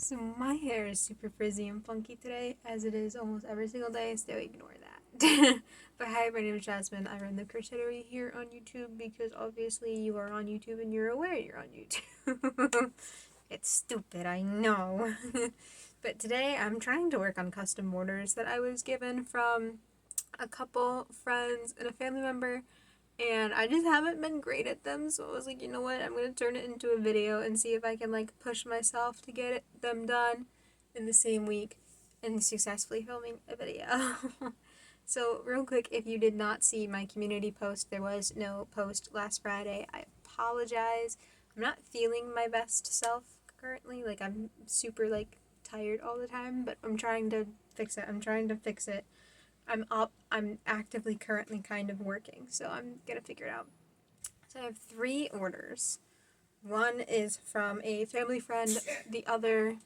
So my hair is super frizzy and funky today, as it is almost every single day, so ignore that. But hi, my name is Jasmine. I run the Crochetery here on YouTube because obviously you are on YouTube and you're aware you're on YouTube. It's stupid, I know. But today I'm trying to work on custom orders that I was given from a couple friends and a family member, and I just haven't been great at them, so I was like, you know what, I'm gonna turn it into a video and see if I can like push myself to get them done in the same week and successfully filming a video. So real quick, if you did not see my community post, there was no post last Friday. I apologize. I'm not feeling my best self currently. Like, I'm super like tired all the time, but I'm trying to fix it. I'm actively currently kind of working, so I'm gonna figure it out. So I have 3 orders. One is from a family friend, the other,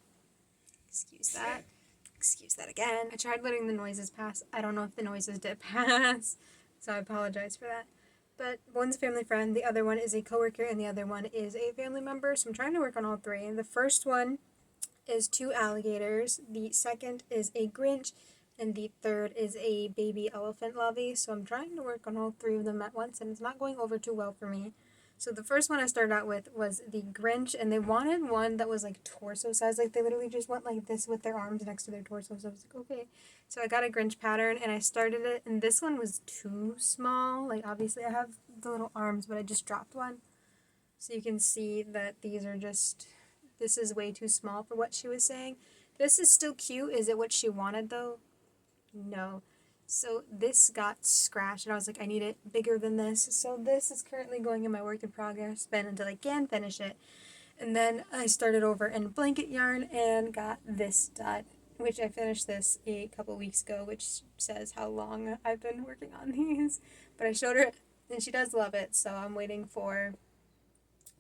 excuse that again. I tried letting the noises pass. I don't know if the noises did pass, so I apologize for that. But one's a family friend, the other one is a coworker, and the other one is a family member, so I'm trying to work on all 3. The first one is 2 alligators, the second is a Grinch, and the third is a baby elephant lovey. So I'm trying to work on all 3 of them at once, and it's not going over too well for me. So the first one I started out with was the Grinch, and they wanted one that was like torso size. Like, they literally just went like this with their arms next to their torso. So I was like, okay. So I got a Grinch pattern and I started it, and this one was too small. Like, obviously I have the little arms, but I just dropped one. So you can see that this is way too small for what she was saying. This is still cute. Is it what she wanted though? No. So this got scratched, and I was like, I need it bigger than this. So this is currently going in my work in progress bin until I can finish it. And then I started over in blanket yarn and got this done, which I finished this a couple weeks ago, which says how long I've been working on these. But I showed her, and she does love it, so I'm waiting for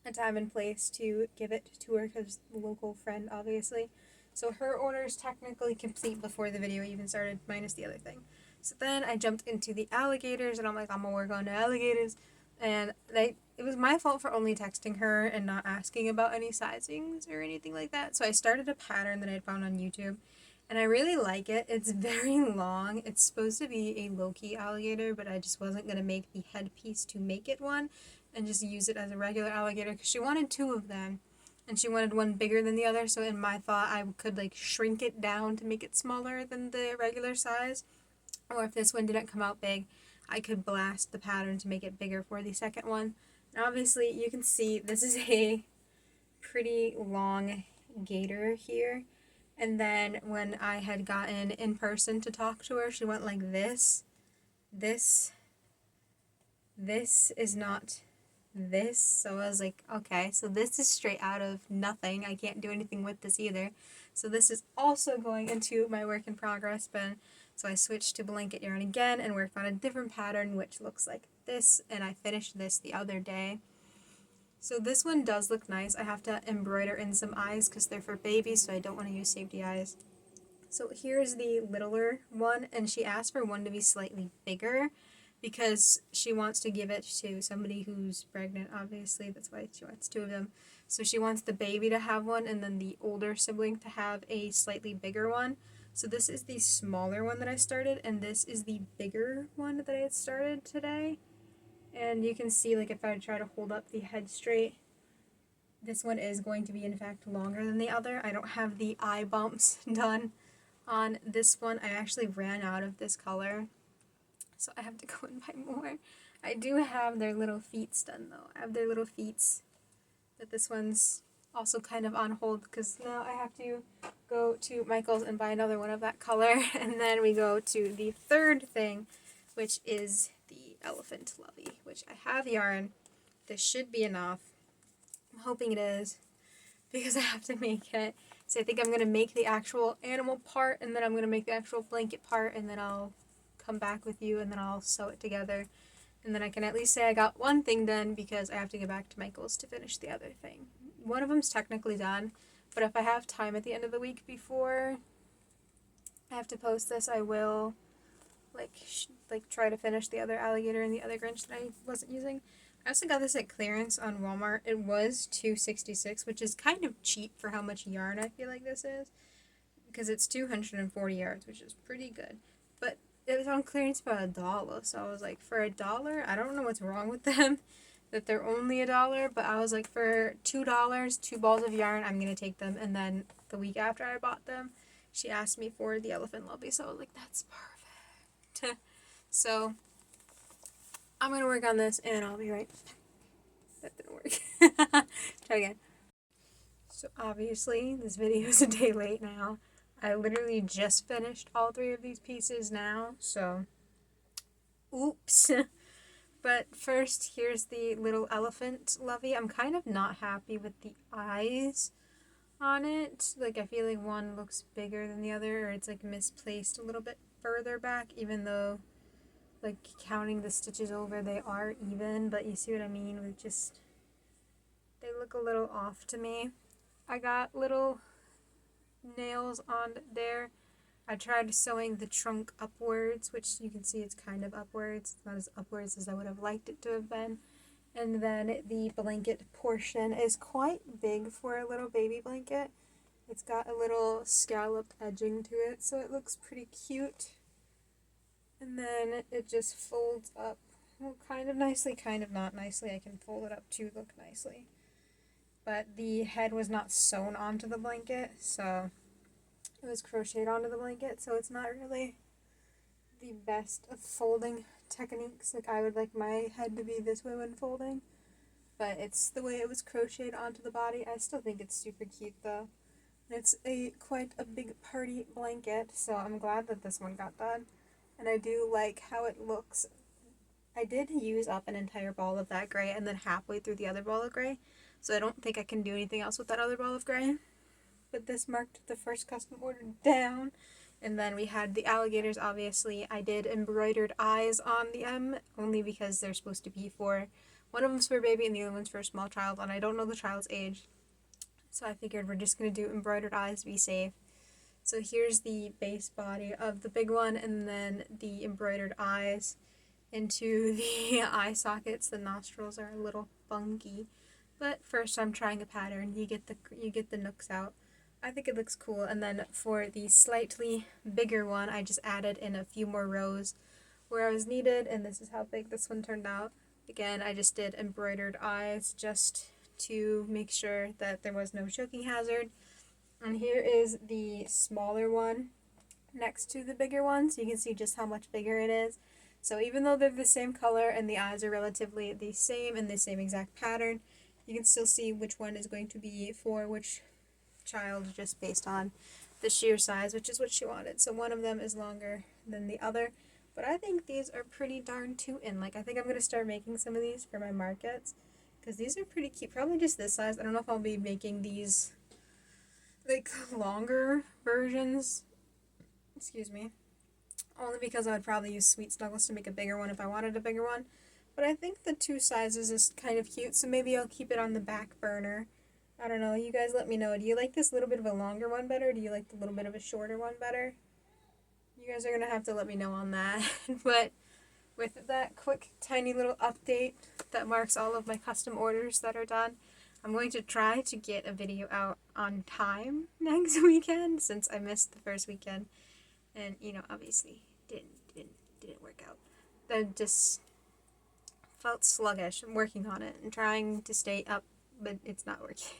a time and place to give it to her because local friend, obviously. So her order is technically complete before the video even started, minus the other thing. So then I jumped into the alligators, and I'm like, I'm gonna work on the alligators. And it was my fault for only texting her and not asking about any sizings or anything like that. So I started a pattern that I'd found on YouTube, and I really like it. It's very long. It's supposed to be a low-key alligator, but I just wasn't gonna make the headpiece to make it one and just use it as a regular alligator because she wanted 2 of them, and she wanted one bigger than the other. So in my thought, I could like shrink it down to make it smaller than the regular size, or if this one didn't come out big, I could blast the pattern to make it bigger for the second one. And obviously you can see this is a pretty long gator here, and then when I had gotten in person to talk to her, she went like this is not this. So I was like, okay, so this is straight out of nothing. I can't do anything with this either. So this is also going into my work in progress bin. So I switched to blanket yarn again and worked on a different pattern, which looks like this, and I finished this the other day. So this one does look nice. I have to embroider in some eyes because they're for babies, so I don't want to use safety eyes. So here's the littler one, and she asked for one to be slightly bigger because she wants to give it to somebody who's pregnant, obviously. That's why she wants 2 of them. So she wants the baby to have one and then the older sibling to have a slightly bigger one. So this is the smaller one that I started, and this is the bigger one that I had started today. And you can see, like, if I try to hold up the head straight, this one is going to be, in fact, longer than the other. I don't have the eye bumps done on this one. I actually ran out of this color, so I have to go and buy more. I do have their little feet done though. I have their little feet, but this one's also kind of on hold because now I have to go to Michael's and buy another one of that color. And then we go to the third thing, which is the elephant lovey, which I have yarn. This should be enough. I'm hoping it is because I have to make it. So I think I'm going to make the actual animal part, and then I'm going to make the actual blanket part, and then I'll come back with you, and then I'll sew it together. And then I can at least say I got one thing done because I have to go back to Michael's to finish the other thing. One of them's technically done, but if I have time at the end of the week before I have to post this, I will like try to finish the other alligator and the other Grinch that I wasn't using. I also got this at clearance on Walmart. It was $2.66, which is kind of cheap for how much yarn I feel like this is, because it's 240 yards, which is pretty good. But it was on clearance for $1, so I was like, for $1, I don't know what's wrong with them, that they're only $1. But I was like, for $2, 2 balls of yarn, I'm gonna take them. And then the week after I bought them, she asked me for the elephant lovey, so I was like, that's perfect. So I'm gonna work on this, and I'll be right back. That didn't work. Try again. So obviously, this video is a day late now. I literally just finished all 3 of these pieces now, so oops. But first, here's the little elephant lovey. I'm kind of not happy with the eyes on it. Like, I feel like one looks bigger than the other, or it's like misplaced a little bit further back, even though, like, counting the stitches over, they are even, but you see what I mean with just, they look a little off to me. I got little nails on there. I tried sewing the trunk upwards, which you can see it's kind of upwards. It's not as upwards as I would have liked it to have been. And then the blanket portion is quite big for a little baby blanket. It's got a little scalloped edging to it, so it looks pretty cute. And then it just folds up, well, kind of nicely, kind of not nicely. I can fold it up to look nicely. But the head was not sewn onto the blanket, so it was crocheted onto the blanket, so it's not really the best of folding techniques. Like, I would like my head to be this way when folding, but it's the way it was crocheted onto the body. I still think it's super cute though. It's quite a big party blanket, so I'm glad that this one got done. And I do like how it looks. I did use up an entire ball of that gray and then halfway through the other ball of gray, so I don't think I can do anything else with that other ball of gray. But this marked the first custom order down. And then we had the alligators, obviously. I did embroidered eyes on the M, only because they're supposed to be for, one of them's for a baby and the other one's for a small child, and I don't know the child's age. So I figured we're just going to do embroidered eyes to be safe. So here's the base body of the big one, and then the embroidered eyes into the eye sockets. The nostrils are a little funky, but first I'm trying a pattern. You get the nooks out. I think it looks cool. And then for the slightly bigger one, I just added in a few more rows where I was needed, and this is how big this one turned out. Again, I just did embroidered eyes just to make sure that there was no choking hazard. And here is the smaller one next to the bigger one, so you can see just how much bigger it is. So even though they're the same color and the eyes are relatively the same and the same exact pattern, you can still see which one is going to be for which child just based on the sheer size, which is what she wanted. So one of them is longer than the other, but I think these are pretty darn cute. Like, I think I'm going to start making some of these for my markets, because these are pretty cute. Probably just this size. I don't know if I'll be making these like longer versions, excuse me, only because I would probably use Sweet Snuggles to make a bigger one if I wanted a bigger one. But I think the 2 sizes is kind of cute, so maybe I'll keep it on the back burner. I don't know, you guys let me know. Do you like this little bit of a longer one better? Do you like the little bit of a shorter one better? You guys are going to have to let me know on that. But with that quick, tiny little update that marks all of my custom orders that are done, I'm going to try to get a video out on time next weekend, since I missed the first weekend. And, you know, obviously didn't work out. That just felt sluggish. I'm working on it and trying to stay up, but it's not working.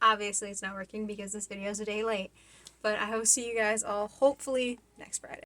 Obviously it's not working because this video is a day late. But I hope to see you guys all hopefully next Friday.